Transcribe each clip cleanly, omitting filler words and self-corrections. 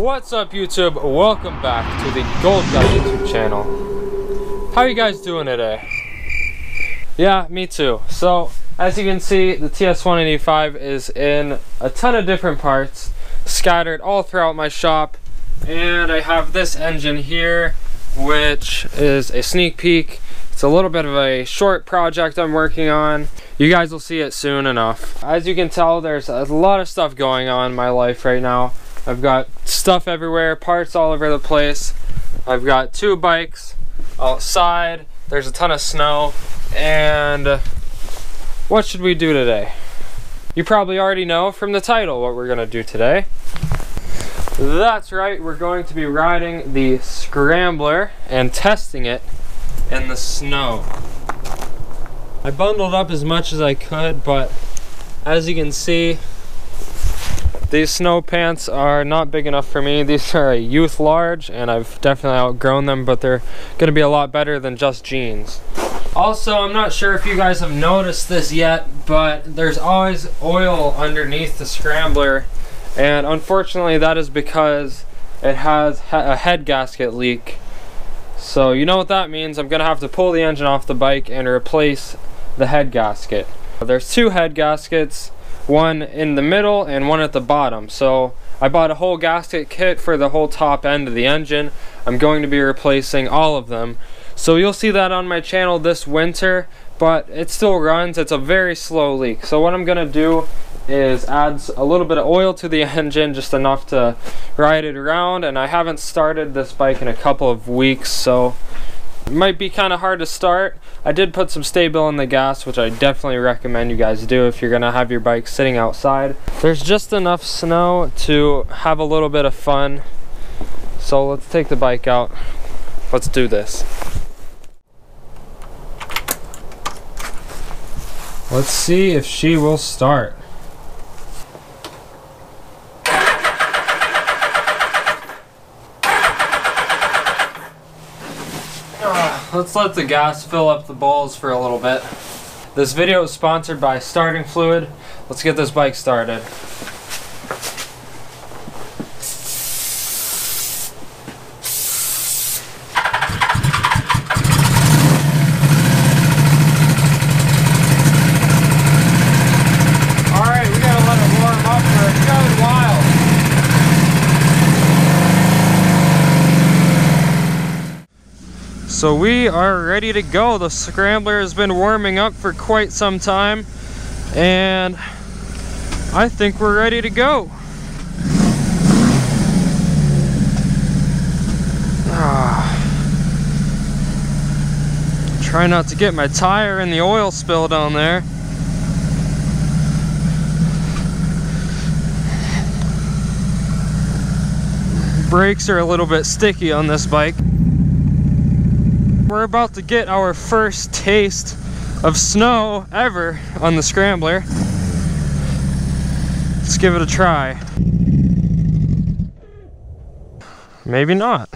What's up, YouTube? Welcome back to the Gold Guy YouTube channel. How are you guys doing today? Yeah, me too. So, as you can see, the TS185 is in a ton of different parts, scattered all throughout my shop. And I have this engine here, which is a sneak peek. It's a little bit of a short project I'm working on. You guys will see it soon enough. As you can tell, there's a lot of stuff going on in my life right now. I've got stuff everywhere, parts all over the place. I've got two bikes outside. There's a ton of snow. And what should we do today? You probably already know from the title what we're gonna do today. That's right, we're going to be riding the Scrambler and testing it in the snow. I bundled up as much as I could, but as you can see, these snow pants are not big enough for me. These are a youth large, and I've definitely outgrown them, but they're gonna be a lot better than just jeans. Also, I'm not sure if you guys have noticed this yet, but there's always oil underneath the Scrambler, and unfortunately that is because it has a head gasket leak. So you know what that means. I'm gonna have to pull the engine off the bike and replace the head gasket. There's two head gaskets, one in the middle and one at the bottom. So I bought a whole gasket kit for the whole top end of the engine. I'm going to be replacing all of them. So you'll see that on my channel this winter, but it still runs. It's a very slow leak. So what I'm gonna do is add a little bit of oil to the engine, just enough to ride it around. And I haven't started this bike in a couple of weeks, so it might be kind of hard to start. I did put some Sta-Bil in the gas, which I definitely recommend you guys do if you're gonna have your bike sitting outside. There's just enough snow to have a little bit of fun. So let's take the bike out. Let's do this. Let's see if she will start. Let's let the gas fill up the bowls for a little bit. This video is sponsored by Starting Fluid. Let's get this bike started. Alright, we gotta let it warm up for a good while. So we are ready to go. The Scrambler has been warming up for quite some time, and I think we're ready to go. Try not to get my tire in the oil spill down there. Brakes are a little bit sticky on this bike. We're about to get our first taste of snow ever on the Scrambler. Let's give it a try. Maybe not.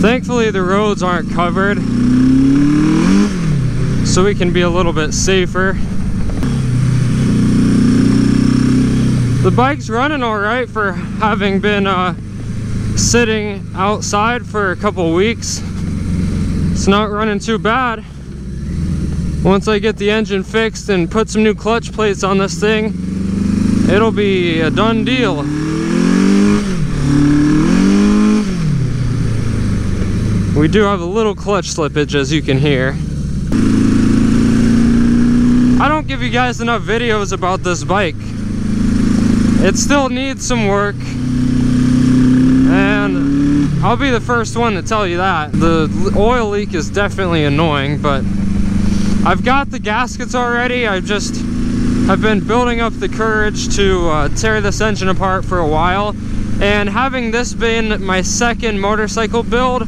Thankfully the roads aren't covered, so we can be a little bit safer. The bike's running alright for having been sitting outside for a couple weeks. It's not running too bad. Once I get the engine fixed and put some new clutch plates on this thing, it'll be a done deal. We do have a little clutch slippage, as you can hear. I don't give you guys enough videos about this bike. It still needs some work, and I'll be the first one to tell you that. The oil leak is definitely annoying, but I've got the gaskets already. I've been building up the courage to tear this engine apart for a while, and having this been my second motorcycle build,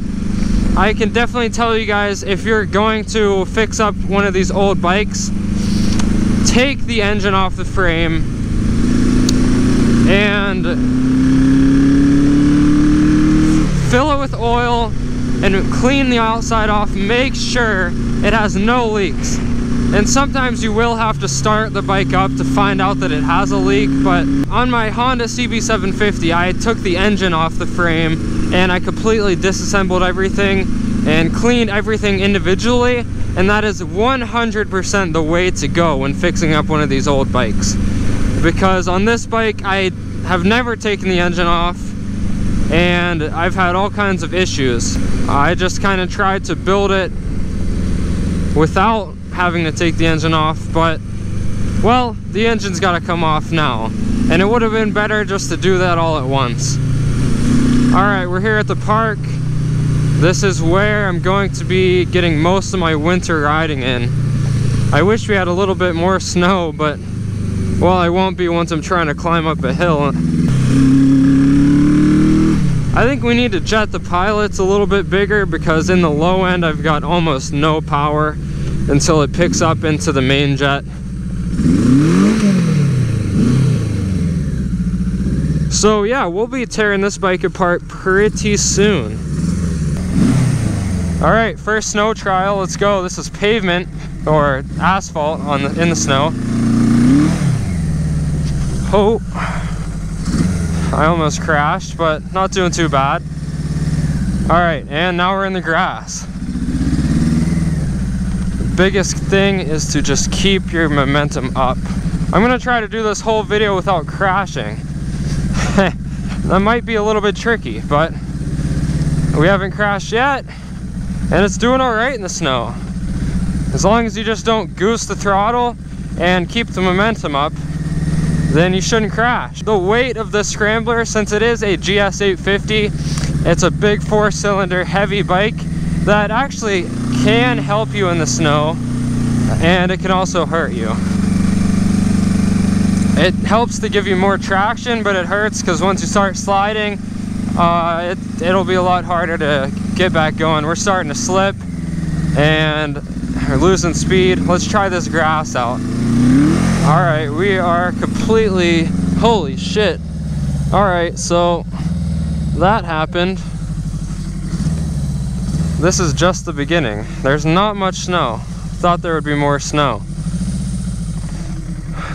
I can definitely tell you guys, if you're going to fix up one of these old bikes, take the engine off the frame and fill it with oil and clean the outside off. Make sure it has no leaks. And sometimes you will have to start the bike up to find out that it has a leak, but on my Honda CB750, I took the engine off the frame and I completely disassembled everything and cleaned everything individually, and that is 100% the way to go when fixing up one of these old bikes. Because on this bike, I have never taken the engine off, and I've had all kinds of issues. I just kind of tried to build it without having to take the engine off, but well, the engine's got to come off now, and it would have been better just to do that all at once. Alright, we're here at the park. This is where I'm going to be getting most of my winter riding in. I wish we had a little bit more snow, but well, I won't be once I'm trying to climb up a hill. I think we need to jet the pilots a little bit bigger, because in the low end I've got almost no power until it picks up into the main jet. So yeah, we'll be tearing this bike apart pretty soon. All right, first snow trial, let's go. This is pavement or asphalt in the snow. Oh, I almost crashed, but not doing too bad. All right, and now we're in the grass. Biggest thing is to just keep your momentum up. I'm gonna try to do this whole video without crashing. That might be a little bit tricky, but we haven't crashed yet, and it's doing all right in the snow. As long as you just don't goose the throttle and keep the momentum up, then you shouldn't crash. The weight of the Scrambler, since it is a GS850, it's a big 4-cylinder heavy bike that actually can help you in the snow, and it can also hurt you. It helps to give you more traction, but it hurts because once you start sliding, it'll be a lot harder to get back going. We're starting to slip and we're losing speed. Let's try this grass out. All right, we are completely, holy shit. All right, so that happened. This is just the beginning. There's not much snow. Thought there would be more snow.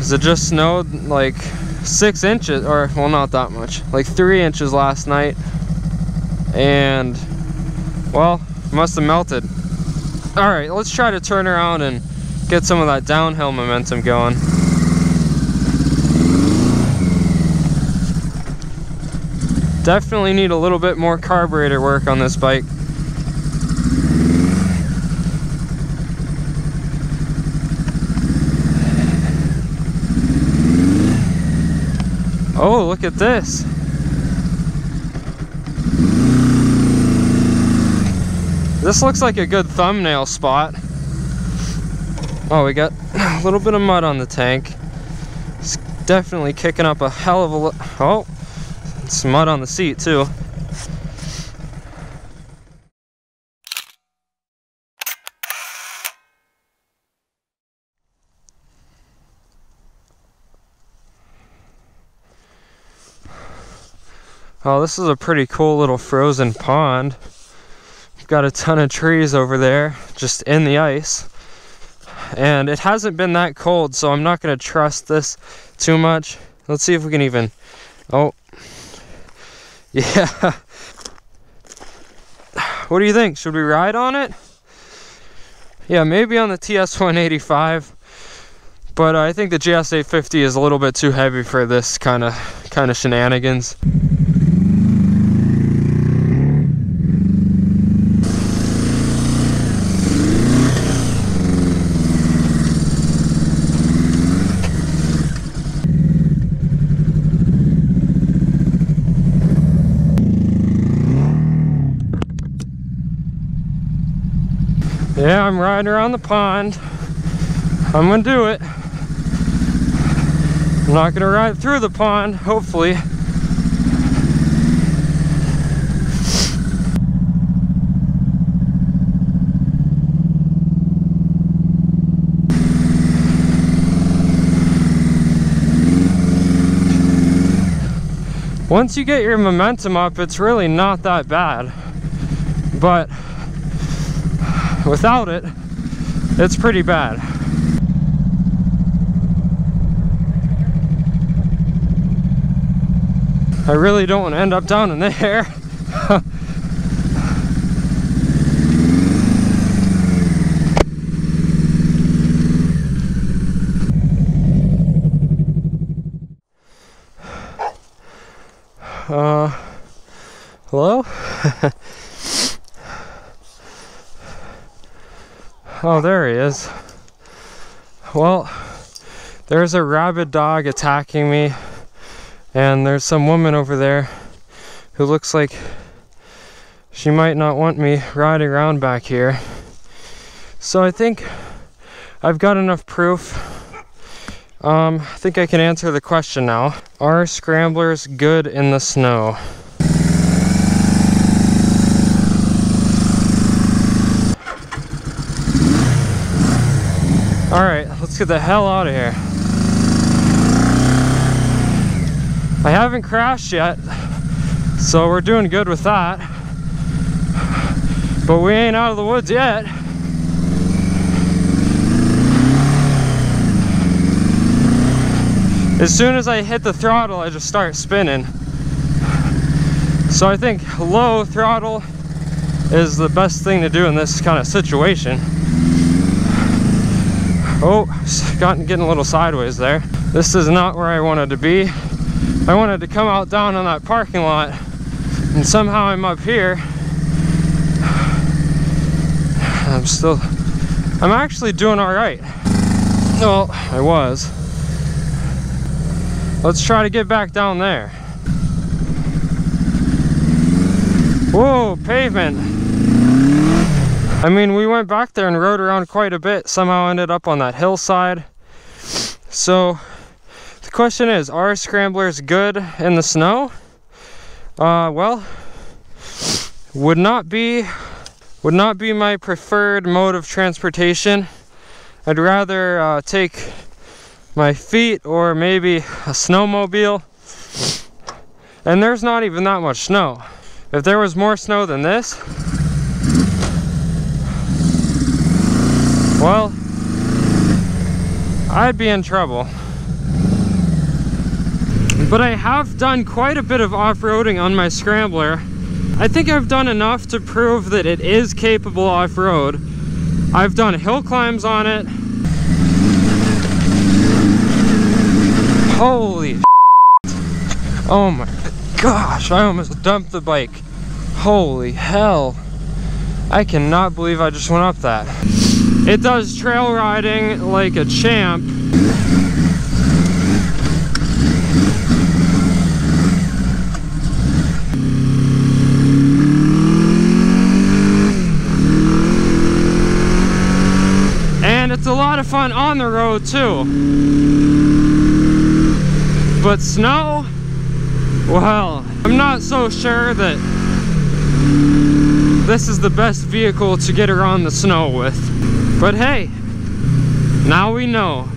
It just snowed like 6 inches, or well, not that much, like 3 inches last night, and well, must have melted. All right, let's try to turn around and get some of that downhill momentum going. Definitely need a little bit more carburetor work on this bike. Oh, look at this. This looks like a good thumbnail spot. Oh, we got a little bit of mud on the tank. It's definitely kicking up a hell of a oh, it's mud on the seat too. Oh, this is a pretty cool little frozen pond. We've got a ton of trees over there, just in the ice. And it hasn't been that cold, so I'm not gonna trust this too much. Let's see if we can even, oh, yeah. What do you think? Should we ride on it? Yeah, maybe on the TS185, but I think the GS850 is a little bit too heavy for this kind of shenanigans. Yeah, I'm riding around the pond. I'm gonna do it. I'm not gonna ride through the pond, hopefully. once you get your momentum up, it's really not that bad. But without it, it's pretty bad. I really don't want to end up down in there. Hello? Oh, there he is. Well, there's a rabid dog attacking me, and there's some woman over there who looks like she might not want me riding around back here. So I think I've got enough proof. I think I can answer the question now. Are scramblers good in the snow? Alright, let's get the hell out of here. I haven't crashed yet, so we're doing good with that. But we ain't out of the woods yet. As soon as I hit the throttle, I just start spinning. So I think low throttle is the best thing to do in this kind of situation. Oh, getting a little sideways there. This is not where I wanted to be. I wanted to come out down on that parking lot, and somehow I'm up here. I'm actually doing all right. Well, I was. Let's try to get back down there. Whoa, pavement. I mean, we went back there and rode around quite a bit, somehow ended up on that hillside. So the question is, are scramblers good in the snow? Well, would not be my preferred mode of transportation. I'd rather take my feet or maybe a snowmobile. And there's not even that much snow. If there was more snow than this, well, I'd be in trouble. But I have done quite a bit of off-roading on my Scrambler. I think I've done enough to prove that it is capable off-road. I've done hill climbs on it. Holy shit. Oh my gosh, I almost dumped the bike. Holy hell. I cannot believe I just went up that. It does trail riding like a champ. And it's a lot of fun on the road too. But snow? Well, I'm not so sure that this is the best vehicle to get around the snow with. But hey, now we know.